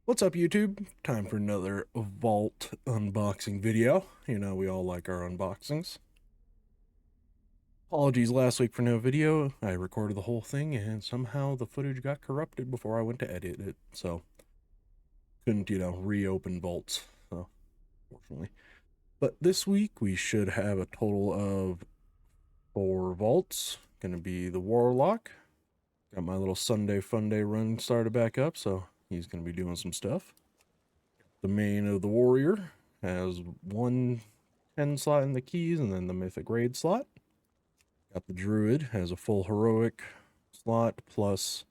What's up, YouTube? Time for another Vault unboxing video. You know, we all like our unboxings. Apologies last week for no video. I recorded the whole thing and somehow the footage got corrupted before I went to edit it, so couldn't, reopen Vaults, so fortunately. But this week we should have a total of 4 Vaults. Gonna be the Warlock. Got my little Sunday Fun Day run started back up, so he's gonna be doing some stuff. The main of the Warrior has one 10 slot in the keys and then the Mythic Raid slot. Got the Druid, has a full Heroic slot plus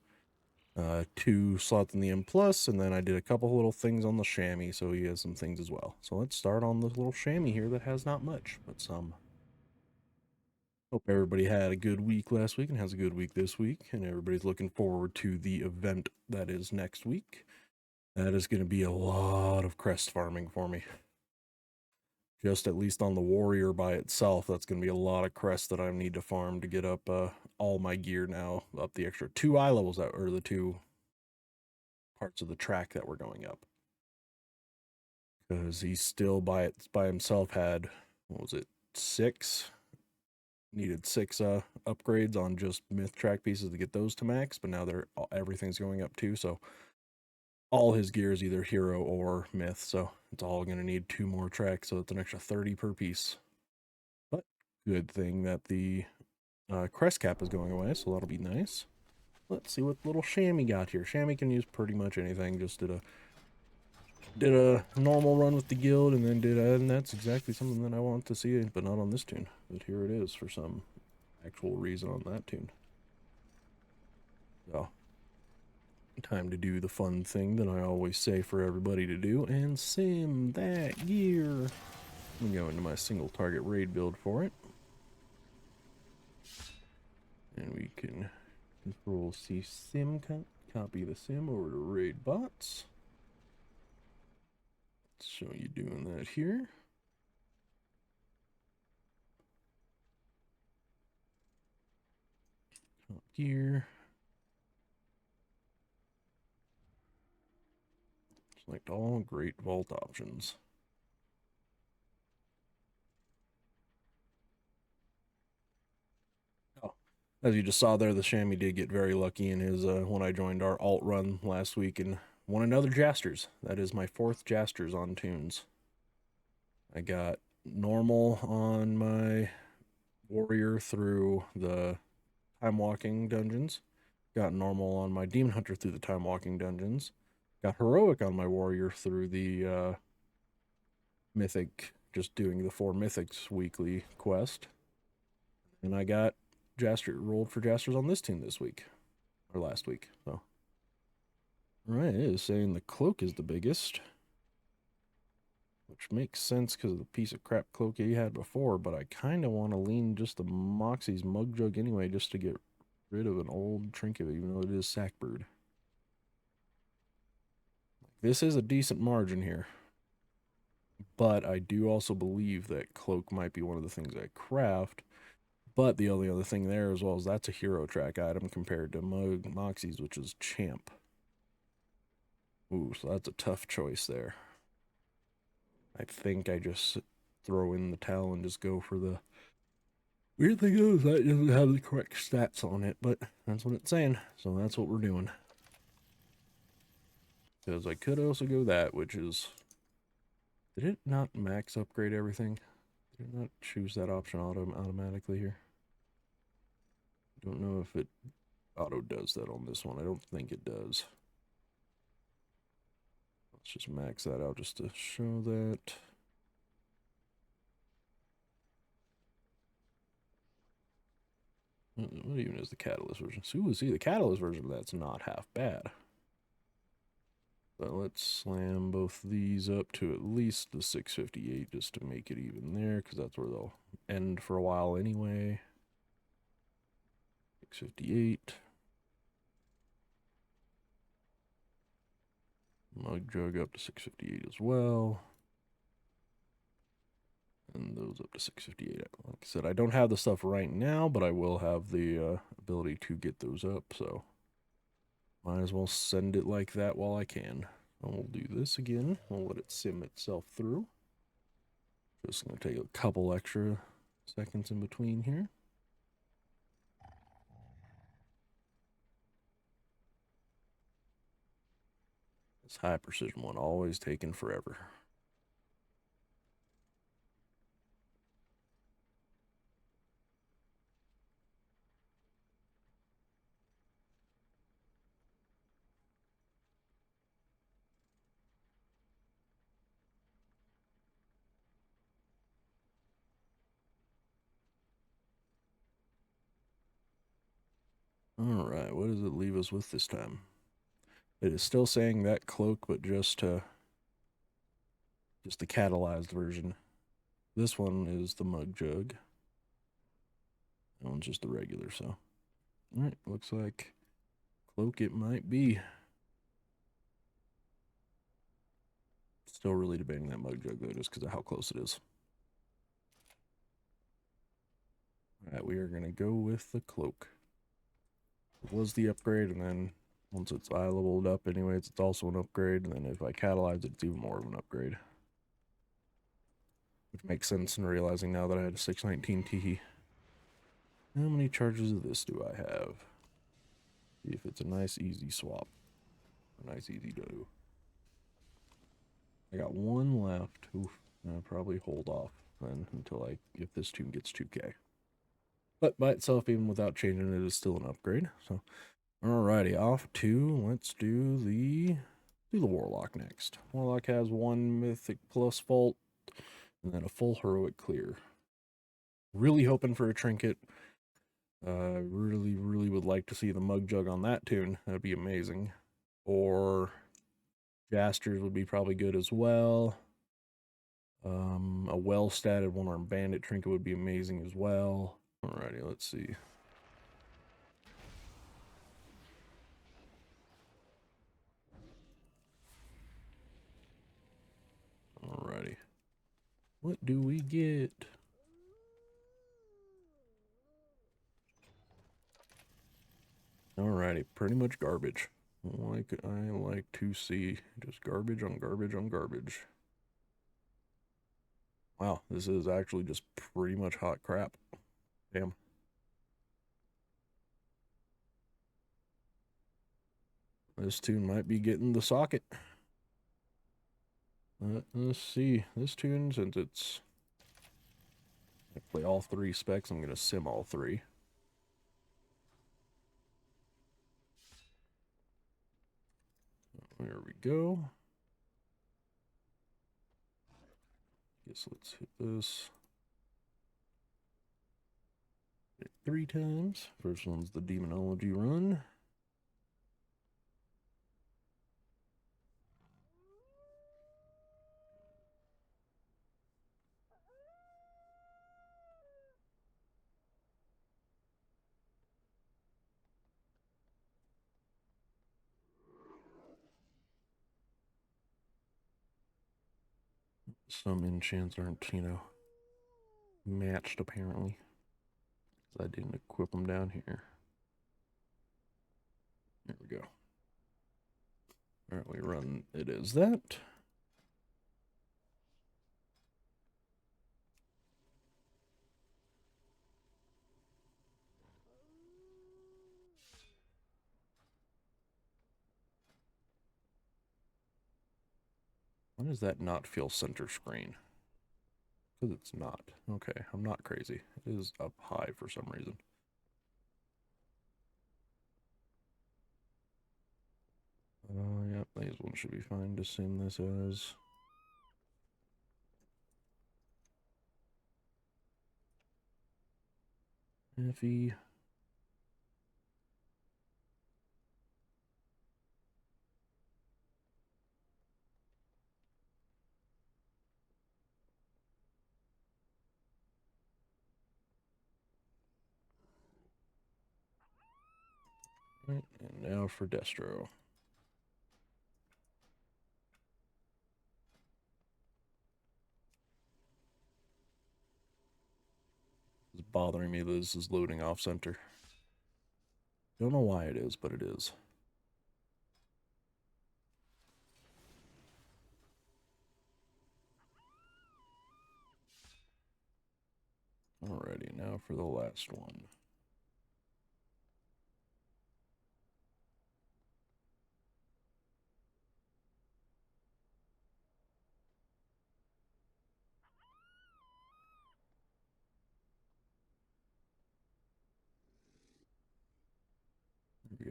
2 slots in the M plus, and then I did a couple little things on the Chamois, so he has some things as well. So let's start on this little Chamois here that has not much, but some. Hope everybody had a good week last week and has a good week this week, and everybody's looking forward to the event that is next week. That is going to be a lot of crest farming for me. Just at least on the Warrior by itself, that's going to be a lot of crests that I need to farm to get up all my gear now, up the extra 2 eye levels that are the 2 parts of the track that we're going up. Because he's still by himself had, what was it, 6? Needed 6 upgrades on just myth track pieces to get those to max, but now everything's going up too, so all his gear is either hero or myth, so it's all going to need 2 more tracks, so it's an extra 30 per piece. But good thing that the crest cap is going away, so that'll be nice. Let's see what little Chamois got here. Chamois can use pretty much anything. Just did a normal run with the guild, and that's exactly something that I want to see, but not on this tune. But here it is for some actual reason on that tune. So, time to do the fun thing that I always say for everybody to do, and sim that gear. I'm going into my single target raid build for it. And we can Control C sim, copy the sim over to raid bots. Let's show you doing that here. Top gear. Select all great vault options. Oh, as you just saw there, the Chamois did get very lucky in his when I joined our alt run last week and won another Jasters. That is my 4th Jasters on tunes. I got normal on my warrior through the time walking dungeons. Got normal on my demon hunter through the time walking dungeons. Got heroic on my warrior through the mythic, just doing the 4 mythics weekly quest. And I got rolled for Jasters on this team this week, or last week. So, all right, it is saying the cloak is the biggest, which makes sense because of the piece of crap cloak he had before. But I kind of want to lean just the Moxie's mug jug anyway, just to get rid of an old trinket, even though it is Sackbird. This is a decent margin here. But I do also believe that cloak might be one of the things I craft. But the only other thing there as well is that's a hero track item compared to Moxie's, which is champ. Ooh, so that's a tough choice there. I think I just throw in the towel and just go for the weird thing is that it doesn't have the correct stats on it, but that's what it's saying. So that's what we're doing. Because I could also go that, which is, did it not max upgrade everything? Did it not choose that option automatically here? Don't know if it auto does that on this one. I don't think it does. Let's just max that out just to show that. What even is the Catalyst version? So see, the Catalyst version of that's not half bad. But let's slam both these up to at least the 658 just to make it even there, because that's where they'll end for a while anyway. 658. Mug jug up to 658 as well. And those up to 658. Like I said, I don't have the stuff right now, but I will have the ability to get those up, so might as well send it like that while I can. And we'll do this again. We'll let it sim itself through. Just going to take a couple extra seconds in between here. This high precision one always taking forever. All right, what does it leave us with this time? It is still saying that cloak, but just the catalyzed version. This one is the mug jug. That one's just the regular, so. All right, looks like cloak it might be. Still really debating that mug jug, though, just because of how close it is. All right, we are going to go with the cloak. It was the upgrade, and then once it's eye leveled up anyways, it's also an upgrade, and then if I catalyze it, it's even more of an upgrade. Which makes sense in realizing now that I had a 619 T. How many charges of this do I have? See if it's a nice easy swap. A nice easy do. I got one left. Oof. I'll probably hold off then until if this tune gets 2K. But by itself, even without changing it, is still an upgrade. So, alrighty, off to let's do the Warlock next. Warlock has 1 Mythic plus Vault, and then a full Heroic clear. Really hoping for a trinket. Really would like to see the Mug Jug on that tune. That'd be amazing. Or Jasters would be probably good as well. A well-statted one-armed bandit trinket would be amazing as well. Alrighty, let's see. Alrighty. What do we get? Alrighty, pretty much garbage. Like I like to see. Just garbage on garbage on garbage. Wow, this is actually just pretty much hot crap. Damn. This tune might be getting the socket. Let's see. This tune, since it's... I play all 3 specs, I'm going to sim all 3. There we go. Guess let's hit this. Hit it 3 times. First one's the Demonology run. Some enchants aren't, matched apparently. I didn't equip them down here. There we go. Alright, we run it as that. Why does that not feel center screen? Because it's not. Okay, I'm not crazy. It is up high for some reason. Yep, these ones should be fine to sim this as. Effie. Right, and now for Destro. It's bothering me that this is loading off center. Don't know why it is, but it is. now for the last one.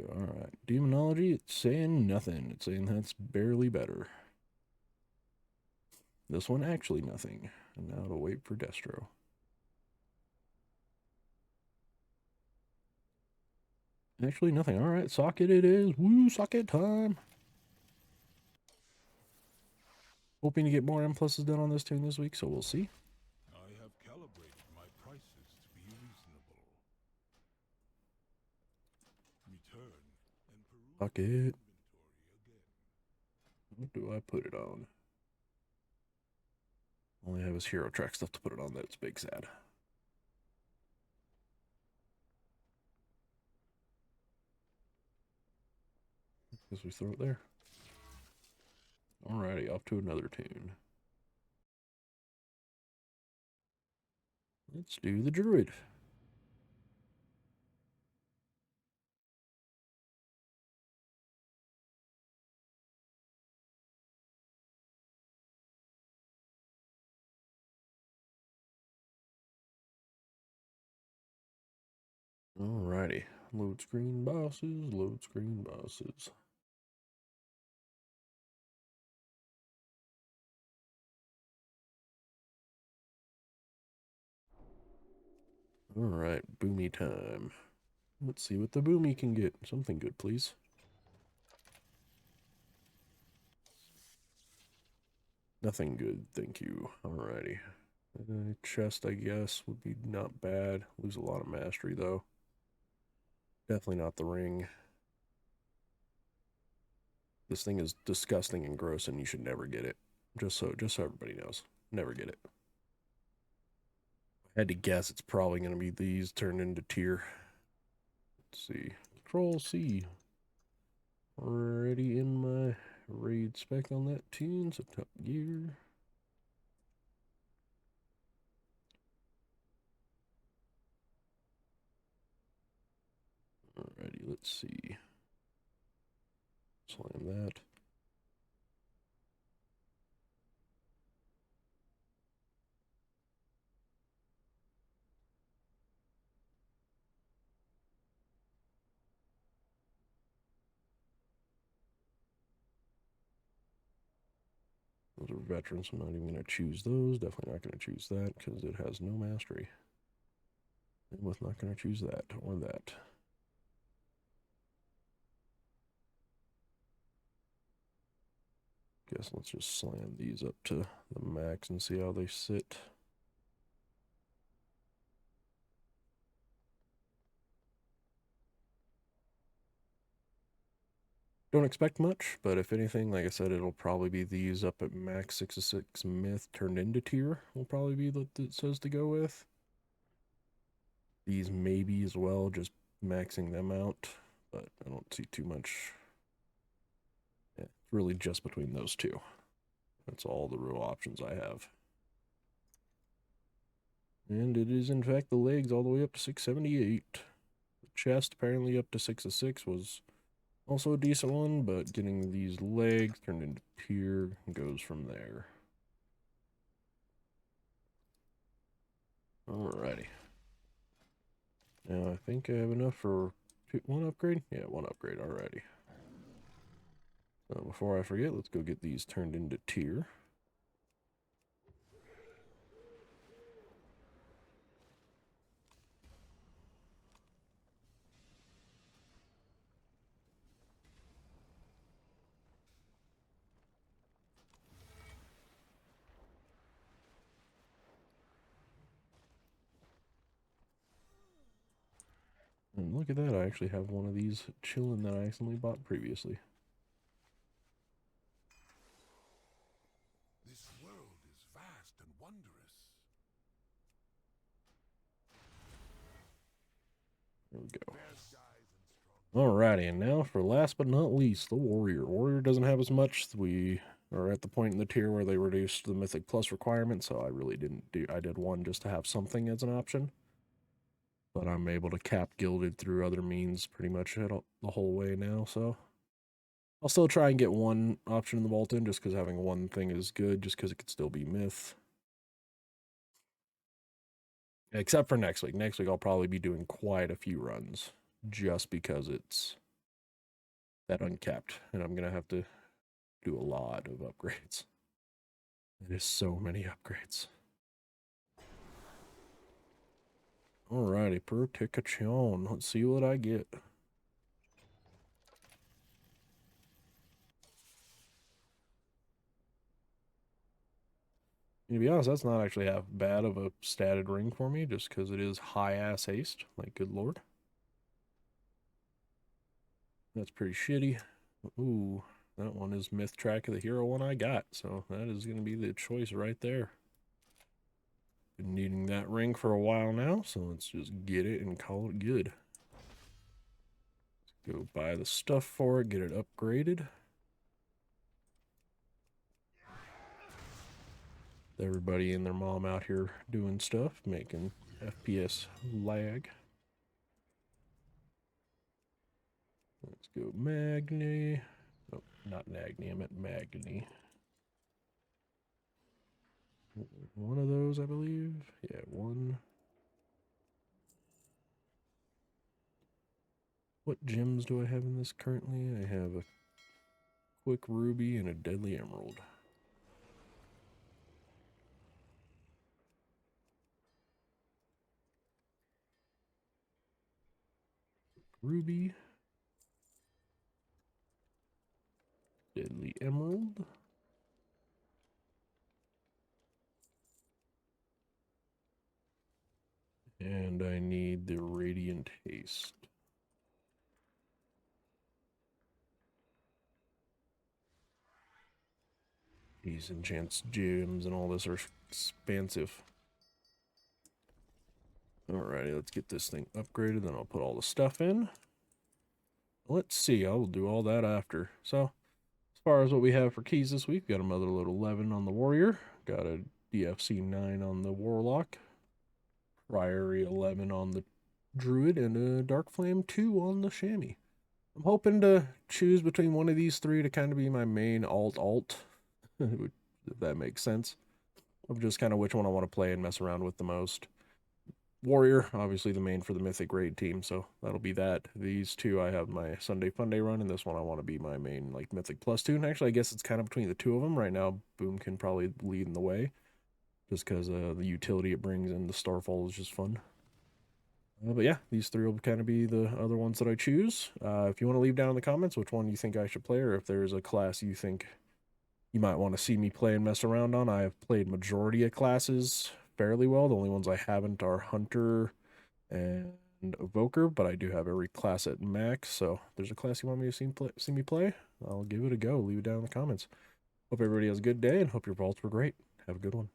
All right, Demonology, it's saying nothing. It's saying that's barely better. This one actually nothing. And now to wait for Destro. Actually nothing. All right, socket it is. Woo, socket time. Hoping to get more M pluses done on this tune this week, so we'll see. I have calibrated my prices to be reasonable. Return and peruse Socket. inventory again. What do I put it on? Only have his hero track stuff to put it on. That's big sad. Guess we throw it there. Alrighty, off to another tune. Let's do the Druid. Alrighty, load screen bosses, load screen bosses. Alright, boomy time. Let's see what the boomy can get. Something good, please. Nothing good, thank you. Alrighty. Chest, I guess, would be not bad. Lose a lot of mastery, though. Definitely not the ring. This thing is disgusting and gross, and you should never get it. Just so everybody knows. Never get it. I had to guess it's probably going to be these turned into tier. Let's see. Control C. Already in my raid spec on that tune, so top gear. Alrighty, let's see. Slam that. Those are veterans. I'm not even going to choose those. Definitely not going to choose that because it has no mastery. I'm not going to choose that or that. Guess let's just slam these up to the max and see how they sit. Don't expect much, but if anything, like I said, it'll probably be these up at max 6 of 6 myth turned into tier. Will probably be what it says to go with. These maybe as well, just maxing them out, but I don't see too much. Yeah, it's really just between those two. That's all the real options I have. And it is, in fact, the legs all the way up to 678. The chest, apparently up to 6 of 6, was also a decent one, but getting these legs turned into tier goes from there. Alrighty. Now, I think I have enough for one upgrade? Yeah, one upgrade, alrighty. So before I forget, let's go get these turned into tier. And look at that, I actually have one of these chilling that I accidentally bought previously. This world is vast and wondrous. There we go. Alrighty, and now for last but not least, the Warrior. Warrior doesn't have as much. We are at the point in the tier where they reduced the Mythic Plus requirement, so I really didn't do... I did one just to have something as an option. But I'm able to cap gilded through other means pretty much the whole way now, so I'll still try and get one option in the vault in just because having one thing is good, just because it could still be myth. Except for next week. Next week I'll probably be doing quite a few runs just because it's that uncapped, and I'm gonna have to do a lot of upgrades. It is so many upgrades. Alrighty, protection. Let's see what I get. To be honest, that's not actually half bad of a statted ring for me, just because it is high-ass haste. Like, good lord. That's pretty shitty. Ooh, that one is Myth Track of the Hero one I got, so that is going to be the choice right there. Been needing that ring for a while now, so let's just get it and call it good. Let's go buy the stuff for it, get it upgraded. Everybody and their mom out here doing stuff, making FPS lag. Let's go Magni. Oh, not Nagni, I meant Magni. One of those, I believe. Yeah, one. What gems do I have in this currently? I have a quick ruby and a deadly emerald. Ruby. Deadly emerald. And I need the radiant haste. These enchants gems and all this are expensive. Alrighty, let's get this thing upgraded, then I'll put all the stuff in. Let's see, I'll do all that after. So, as far as what we have for keys this week, got a Mother Load 11 on the Warrior, got a DFC 9 on the Warlock, Priory 11 on the Druid, and a Dark Flame 2 on the Chamois. I'm hoping to choose between one of these three to kind of be my main alt, if that makes sense, of just kind of which one I want to play and mess around with the most. Warrior, obviously the main for the Mythic Raid team, so that'll be that. These two, I have my Sunday Funday run, and this one I want to be my main, like, Mythic Plus 2. And actually, I guess it's kind of between the two of them. Right now, Boom can probably lead in the way, just because the utility it brings and the Starfall is just fun. But yeah, these three will kind of be the other ones that I choose. If you want to leave down in the comments which one you think I should play, or if there's a class you think you might want to see me play and mess around on. I have played majority of classes fairly well. The only ones I haven't are Hunter and Evoker, but I do have every class at max. So if there's a class you want me to see me play, I'll give it a go. Leave it down in the comments. Hope everybody has a good day and hope your vaults were great. Have a good one.